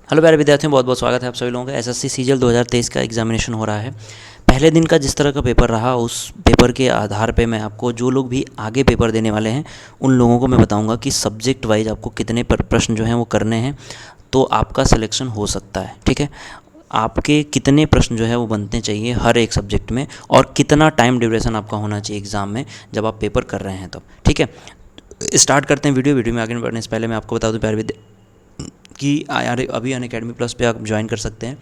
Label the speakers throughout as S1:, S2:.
S1: Hello प्यारे विद्यार्थियों, बहुत बहुत स्वागत है आप सभी लोगों का। एसएससी सीजीएल 2023 का एग्जामिनेशन हो रहा है। पहले दिन का जिस तरह का पेपर रहा उस पेपर के आधार पे मैं आपको, जो लोग भी आगे पेपर देने वाले हैं उन लोगों को मैं बताऊंगा कि सब्जेक्ट वाइज आपको कितने प्रश्न जो हैं वो करने हैं, तो आपका सिलेक्शन हो सकता है। ठीक है, आपके कितने प्रश्न जो है वो बनने चाहिए हर एक सब्जेक्ट में, और कितना टाइम ड्यूरेशन आपका होना चाहिए एग्ज़ाम में जब आप पेपर कर रहे हैं। तो ठीक है, स्टार्ट करते हैं। वीडियो में आगे बढ़ने से पहले मैं आपको बता दूं प्यारे कि अभी अनअकैडमी प्लस पे आप ज्वाइन कर सकते हैं।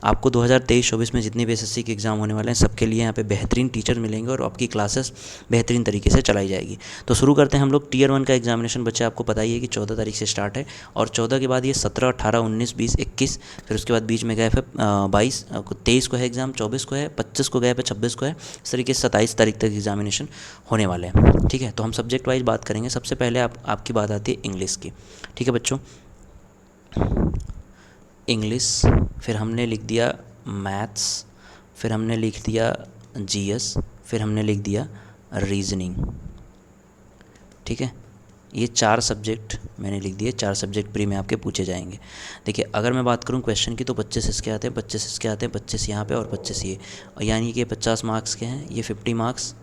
S1: आपको 2023-24 में जितने भी एसएससी के एग्ज़ाम होने वाले हैं सबके लिए यहाँ पे बेहतरीन टीचर मिलेंगे और आपकी क्लासेस बेहतरीन तरीके से चलाई जाएगी। तो शुरू करते हैं हम लोग। टियर 1 का एग्जामिनेशन बच्चे आपको पता ही है कि 14 तारीख से स्टार्ट है, और 14 के बाद ये 17, 18, 19, 20, 21, फिर उसके बाद बीच में गैप है 22, 23 को है एग्ज़ाम, 24 को है, 25 को गैप है, 26 को है। इस तरीके से 27 तारीख तक एग्जामिनेशन होने वाले हैं। ठीक है, तो हम सब्जेक्ट वाइज बात करेंगे। सबसे पहले आपकी बात आती है इंग्लिश की। ठीक है बच्चों, इंग्लिश, फिर हमने लिख दिया मैथ्स, फिर हमने लिख दिया जीएस, फिर हमने लिख दिया रीजनिंग। ठीक है, ये 4 सब्जेक्ट मैंने लिख दिए। 4 सब्जेक्ट प्री में आपके पूछे जाएंगे। देखिए, अगर मैं बात करूं क्वेश्चन की तो 25 इसके आते हैं, 25 इसके आते हैं, 25 यहाँ पे और 25 ये, यानी कि 50 मार्क्स के हैं। ये 50 marks,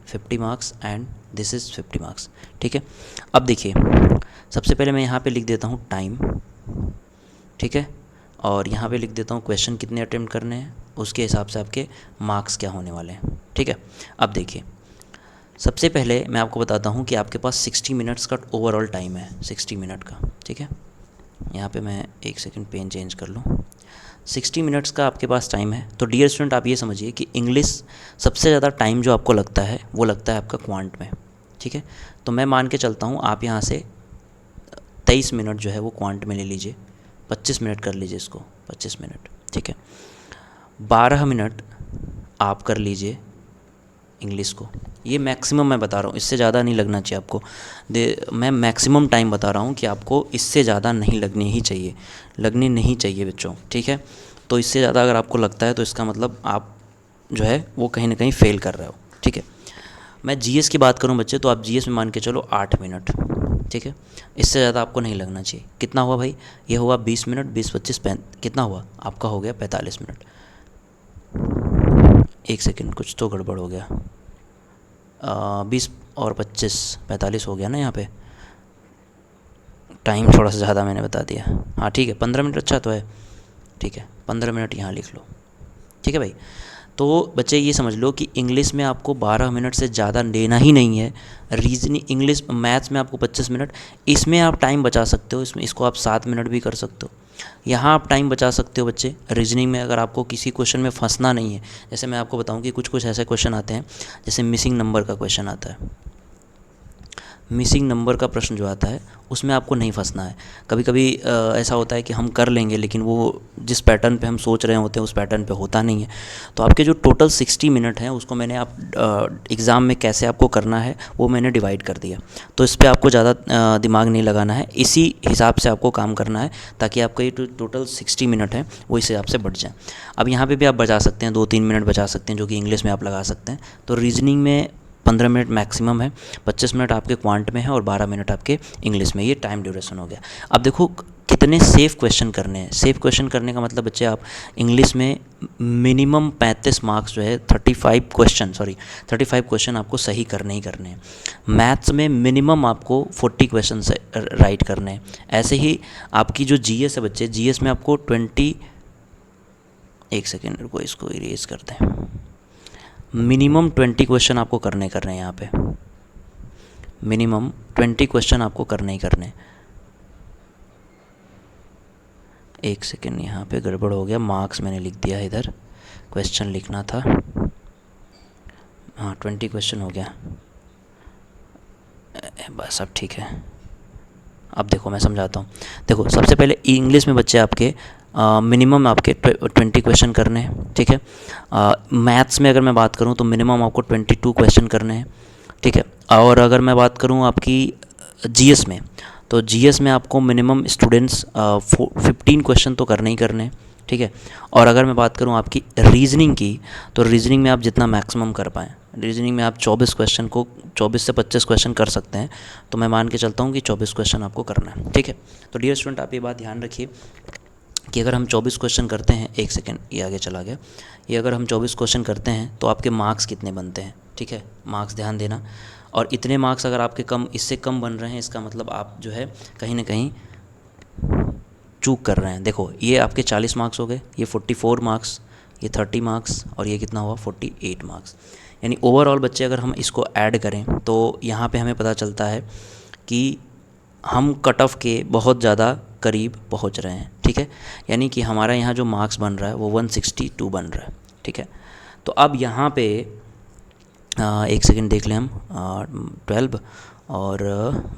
S1: 50 marks and this is 50 marks. ठीक है, अब देखिए, सबसे पहले मैं यहाँ पे लिख देता हूँ टाइम। ठीक है, और यहाँ पे लिख देता हूँ क्वेश्चन कितने अटेम्प्ट करने हैं, उसके हिसाब से आपके मार्क्स क्या होने वाले हैं। ठीक है, अब देखिए, सबसे पहले मैं आपको बताता हूँ कि आपके पास 60 मिनट्स का ओवरऑल टाइम है, 60 मिनट का। ठीक है, यहाँ पे मैं एक सेकंड पेन चेंज कर लूँ। 60 मिनट्स का आपके पास टाइम है। तो डियर स्टूडेंट, आप ये समझिए कि इंग्लिश सबसे ज़्यादा टाइम जो आपको लगता है वो लगता है आपका क्वांट में। ठीक है, तो मैं मान के चलता हूँ आप यहाँ से 23 मिनट जो है वो क्वांट में ले लीजिए, 25 मिनट कर लीजिए इसको, 25 मिनट। ठीक है, 12 मिनट आप कर लीजिए इंग्लिश को। ये मैक्सिमम मैं बता रहा हूँ, इससे ज़्यादा नहीं लगना चाहिए आपको। मैं मैक्सिमम टाइम बता रहा हूँ कि आपको इससे ज़्यादा नहीं लगनी ही चाहिए, लगनी नहीं चाहिए बच्चों। ठीक है, तो इससे ज़्यादा अगर आपको लगता है तो इसका मतलब आप जो है वो कहीं ना कहीं फ़ेल कर रहे हो। ठीक है, मैं जीएस की बात करूं बच्चे, तो आप जीएस में मान के चलो 8 मिनट। ठीक है, इससे ज़्यादा आपको नहीं लगना चाहिए। कितना हुआ भाई? ये हुआ 20 मिनट, 20, 25, कितना हुआ आपका? हो गया 45 मिनट। एक सेकंड, कुछ तो गड़बड़ हो गया। 20 और 25, 45 हो गया ना यहाँ पे। टाइम थोड़ा सा ज़्यादा मैंने बता दिया। हाँ ठीक है, 15 मिनट अच्छा तो है। ठीक है, 15 मिनट यहाँ लिख लो। ठीक है भाई, तो बच्चे ये समझ लो कि इंग्लिश में आपको 12 मिनट से ज़्यादा लेना ही नहीं है। रीजनिंग, इंग्लिश, मैथ्स में आपको 25 मिनट, इसमें आप टाइम बचा सकते हो। इसमें इसको आप 7 मिनट भी कर सकते हो। यहाँ आप टाइम बचा सकते हो बच्चे रीजनिंग में, अगर आपको किसी क्वेश्चन में फंसना नहीं है। जैसे मैं आपको बताऊँ कि कुछ कुछ ऐसे क्वेश्चन आते हैं, जैसे मिसिंग नंबर का क्वेश्चन आता है। मिसिंग नंबर का प्रश्न जो आता है उसमें आपको नहीं फंसना है। कभी कभी ऐसा होता है कि हम कर लेंगे लेकिन वो जिस पैटर्न पे हम सोच रहे होते हैं उस पैटर्न पे होता नहीं है। तो आपके जो टोटल 60 मिनट हैं उसको मैंने एग्ज़ाम में कैसे आपको करना है वो मैंने डिवाइड कर दिया। तो इस पर आपको ज़्यादा दिमाग नहीं लगाना है, इसी हिसाब से आपको काम करना है ताकि आपका ये टोटल 60 मिनट है वो इस हिसाब से बढ़ जाए। अब यहाँ पर भी आप बचा सकते हैं, 2-3 मिनट बचा सकते हैं जो कि इंग्लिश में आप लगा सकते हैं। तो रीजनिंग में 15 मिनट मैक्सिमम है, 25 मिनट आपके क्वांट में है और 12 मिनट आपके इंग्लिश में। ये टाइम ड्यूरेशन हो गया। अब देखो कितने सेफ़ क्वेश्चन करने हैं। सेफ़ क्वेश्चन करने का मतलब बच्चे, आप इंग्लिश में मिनिमम 35 मार्क्स जो है 35 क्वेश्चन आपको सही करने ही करने हैं। मैथ्स में मिनिमम आपको 40 क्वेश्चन राइट करने हैं। ऐसे ही आपकी जो जीएस है बच्चे, जीएस में आपको 20, एक सेकेंड को इसको इरेज करते हैं, मिनिमम 20 क्वेश्चन आपको करने हैं यहाँ पे। मिनिमम 20 क्वेश्चन आपको करने ही करने। एक सेकेंड, यहाँ पे गड़बड़ हो गया, मार्क्स मैंने लिख दिया है इधर, क्वेश्चन लिखना था। हाँ 20 क्वेश्चन हो गया बस, अब ठीक है। अब देखो मैं समझाता हूँ। देखो सबसे पहले इंग्लिश में बच्चे आपके मिनिमम आपके 20 क्वेश्चन करने हैं। ठीक है, मैथ्स में अगर मैं बात करूँ तो मिनिमम आपको 22 क्वेश्चन करने हैं। ठीक है, और अगर मैं बात करूँ आपकी जीएस में, तो जीएस में आपको मिनिमम स्टूडेंट्स 15 क्वेश्चन तो करने ही करने हैं। ठीक है, और अगर मैं बात करूँ आपकी रीजनिंग की, तो रीजनिंग में आप जितना मैक्सिमम कर पाएँ, रीजनिंग में आप 24 क्वेश्चन को 24 से 25 क्वेश्चन कर सकते हैं। तो मैं मान के चलता हूँ कि 24 क्वेश्चन आपको करना है। ठीक है, तो डियर स्टूडेंट आप ये बात ध्यान रखिए कि अगर हम 24 क्वेश्चन करते हैं, एक सेकेंड ये आगे चला गया, ये अगर हम 24 क्वेश्चन करते हैं तो आपके मार्क्स कितने बनते हैं, ठीक है, मार्क्स ध्यान देना। और इतने मार्क्स अगर आपके कम, इससे कम बन रहे हैं, इसका मतलब आप जो है कहीं ना कहीं चूक कर रहे हैं। देखो ये आपके 40 मार्क्स हो गए, ये 44 मार्क्स, ये 30 मार्क्स, और ये कितना हुआ 48 मार्क्स। यानी ओवरऑल बच्चे अगर हम इसको ऐड करें तो यहाँ पे हमें पता चलता है कि हम कट ऑफ के बहुत ज़्यादा करीब पहुँच रहे हैं, ठीक है। यानी कि हमारा यहाँ जो मार्क्स बन रहा है वो 162 बन रहा है, ठीक है। तो अब यहाँ पे एक सेकेंड देख लें हम, 12 और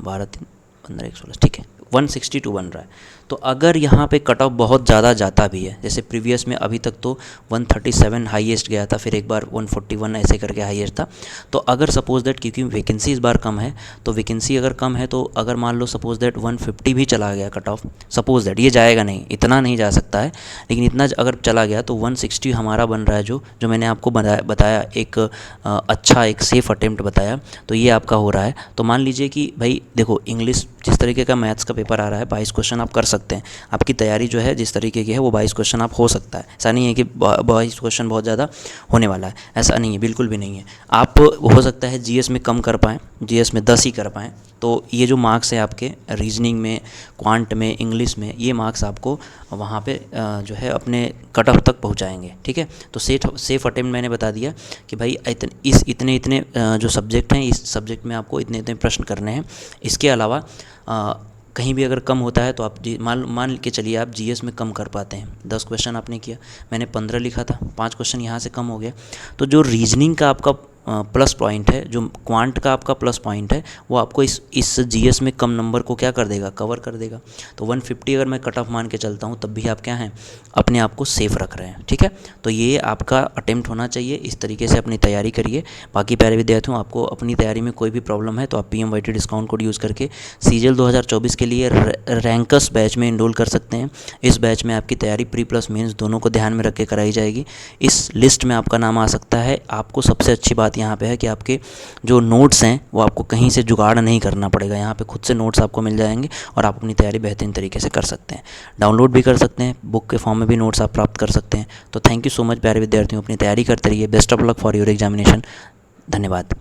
S1: 12 3 15 1 16, ठीक है, 162 बन रहा है। तो अगर यहाँ पे कट ऑफ बहुत ज़्यादा जाता भी है, जैसे प्रीवियस में अभी तक तो 137 हाईएस्ट गया था, फिर एक बार 141 ऐसे करके हाईएस्ट था। तो अगर सपोज दैट, क्योंकि वैकेंसी इस बार कम है, तो वैकेंसी अगर कम है तो अगर मान लो सपोज दैट 150 भी चला गया कट ऑफ, सपोज दैट, ये जाएगा नहीं, इतना नहीं जा सकता है, लेकिन इतना अगर चला गया तो 160 हमारा बन रहा है, जो मैंने आपको बताया एक अच्छा एक सेफ़ अटेम्प्ट बताया, तो ये आपका हो रहा है। तो मान लीजिए कि भाई देखो, इंग्लिश जिस तरीके का मैथ्स का पेपर आ रहा है, 22 क्वेश्चन आप कर सकते हैं, आपकी तैयारी जो है जिस तरीके की है वो 22 क्वेश्चन आप हो सकता है। ऐसा नहीं है कि 22 क्वेश्चन बहुत ज़्यादा होने वाला है, ऐसा नहीं है, बिल्कुल भी नहीं है। आप हो सकता है जीएस में कम कर पाएँ, जीएस में 10 ही कर पाएँ, तो ये जो मार्क्स है आपके रीजनिंग में, क्वांट में, इंग्लिश में, ये मार्क्स आपको वहाँ पे जो है अपने कट ऑफ तक पहुँचाएंगे, ठीक है। तो सेफ अटेम्प्ट मैंने बता दिया कि भाई इतने जो सब्जेक्ट हैं, इस सब्जेक्ट में आपको इतने प्रश्न करने हैं। इसके अलावा कहीं भी अगर कम होता है तो आप मान के चलिए आप जीएस में कम कर पाते हैं, 10 क्वेश्चन आपने किया, मैंने 15 लिखा था, 5 क्वेश्चन यहाँ से कम हो गया, तो जो रीजनिंग का आपका प्लस पॉइंट है, जो क्वांट का आपका प्लस पॉइंट है, वो आपको इस जीएस में कम नंबर को क्या कर देगा, कवर कर देगा। तो 150 अगर मैं कट ऑफ मान के चलता हूँ, तब भी आप क्या हैं, अपने आप को सेफ रख रहे हैं, ठीक है। तो ये आपका अटेम्प्ट होना चाहिए, इस तरीके से अपनी तैयारी करिए। बाकी प्यारे विद्यार्थियों, आपको अपनी तैयारी में कोई भी प्रॉब्लम है तो आप PMYT डिस्काउंट कोड यूज़ करके सीजीएल 2024 के लिए रैंकर्स बैच में इनरोल कर सकते हैं। इस बैच में आपकी तैयारी प्री प्लस मेंस दोनों को ध्यान में रख के कराई जाएगी। इस लिस्ट में आपका नाम आ सकता है। आपको सबसे अच्छी बात यहाँ पे है कि आपके जो नोट्स हैं वो आपको कहीं से जुगाड़ नहीं करना पड़ेगा, यहाँ पे खुद से नोट्स आपको मिल जाएंगे और आप अपनी तैयारी बेहतरीन तरीके से कर सकते हैं। डाउनलोड भी कर सकते हैं, बुक के फॉर्म में भी नोट्स आप प्राप्त कर सकते हैं। तो थैंक यू सो मच प्यारे विद्यार्थियों, अपनी तैयारी करते रहिए। Best of luck for your examination. धन्यवाद।